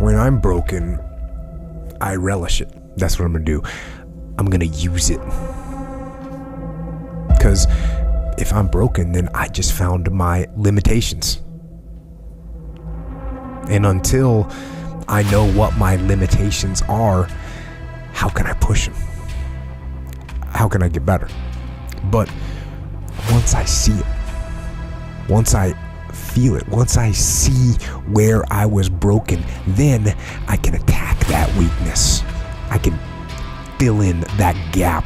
when I'm broken, I relish it. That's what I'm gonna do. I'm gonna use it. Because if I'm broken, then I just found my limitations. And until I know what my limitations are, how can I push them? How can I get better? But once I see it, once I feel it, once I see where I was broken, then I can attack that weakness. I can fill in that gap.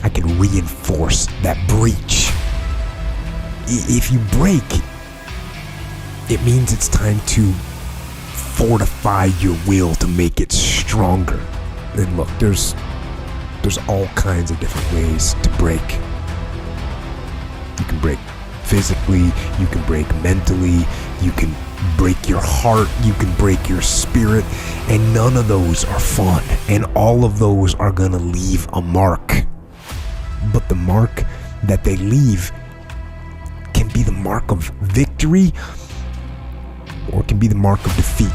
I can reinforce that breach. If you break, it means it's time to fortify your will to make it stronger. And look, there's all kinds of different ways to break. You can break physically, you can break mentally, you can break your heart, you can break your spirit, and none of those are fun, and all of those are gonna leave a mark. But the mark that they leave can be the mark of victory, or it can be the mark of defeat.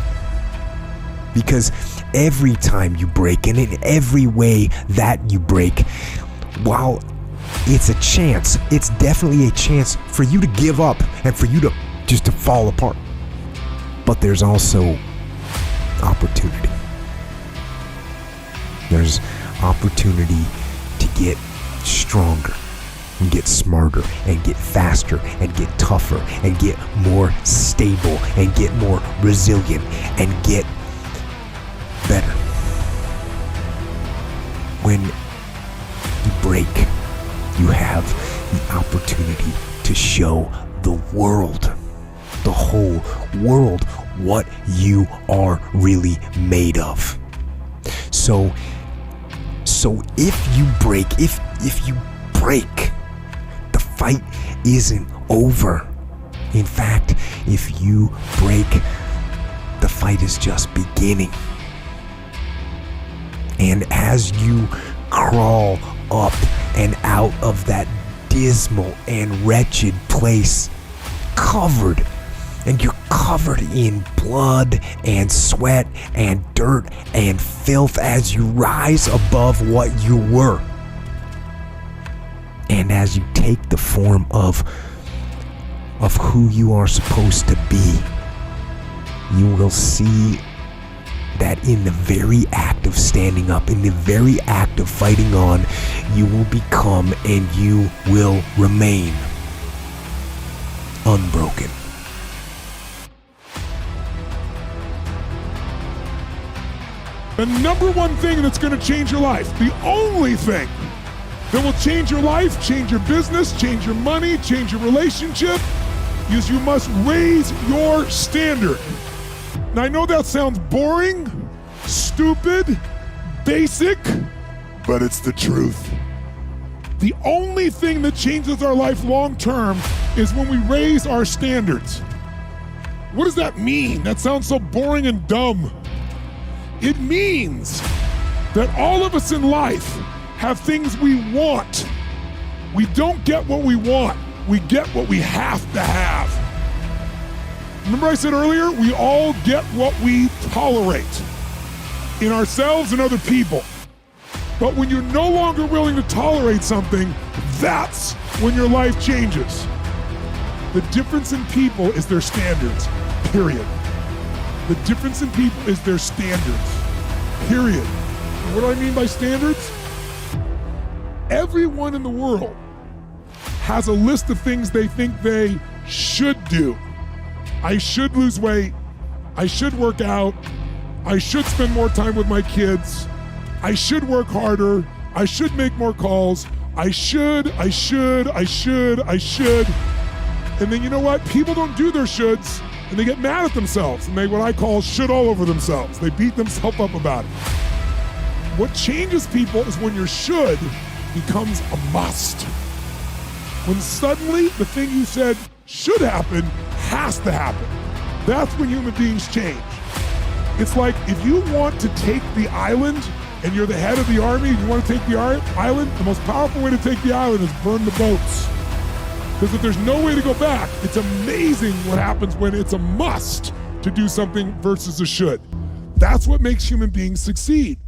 Because every time you break, and in every way that you break, while it's a chance, it's definitely a chance for you to give up and for you to just to fall apart. But there's also opportunity. There's opportunity to get stronger and get smarter and get faster and get tougher and get more stable and get more resilient and get better. When you break, you have the opportunity to show the world, the whole world, what you are really made of. So if you break, if you break, the fight isn't over. In fact, if you break, the fight is just beginning. And as you crawl up and out of that dismal and wretched place, covered, and you're covered in blood and sweat and dirt and filth as you rise above what you were. And as you take the form of who you are supposed to be, you will see that in the very act of standing up, in the very act of fighting on, you will become and you will remain unbroken. The number one thing that's going to change your life, the only thing that will change your life, change your business, change your money, change your relationship, is you must raise your standard. Now, I know that sounds boring, stupid, basic, but it's the truth. The only thing that changes our life long term is when we raise our standards. What does that mean? That sounds so boring and dumb. It means that all of us in life have things we want. We don't get what we want. We get what we have to have. Remember I said earlier, we all get what we tolerate in ourselves and other people. But when you're no longer willing to tolerate something, that's when your life changes. The difference in people is their standards, period. The difference in people is their standards, period. And what do I mean by standards? Everyone in the world has a list of things they think they should do. I should lose weight. I should work out. I should spend more time with my kids. I should work harder. I should make more calls. I should. And then you know what? People don't do their shoulds and they get mad at themselves and they what I call should all over themselves. They beat themselves up about it. What changes people is when your should becomes a must. When suddenly the thing you said should happen has to happen. That's when human beings change. It's like if you want to take the island and you're the head of the army and you want to take the island, the most powerful way to take the island is burn the boats. Because if there's no way to go back, it's amazing what happens when it's a must. to do something versus a should. That's what makes human beings succeed.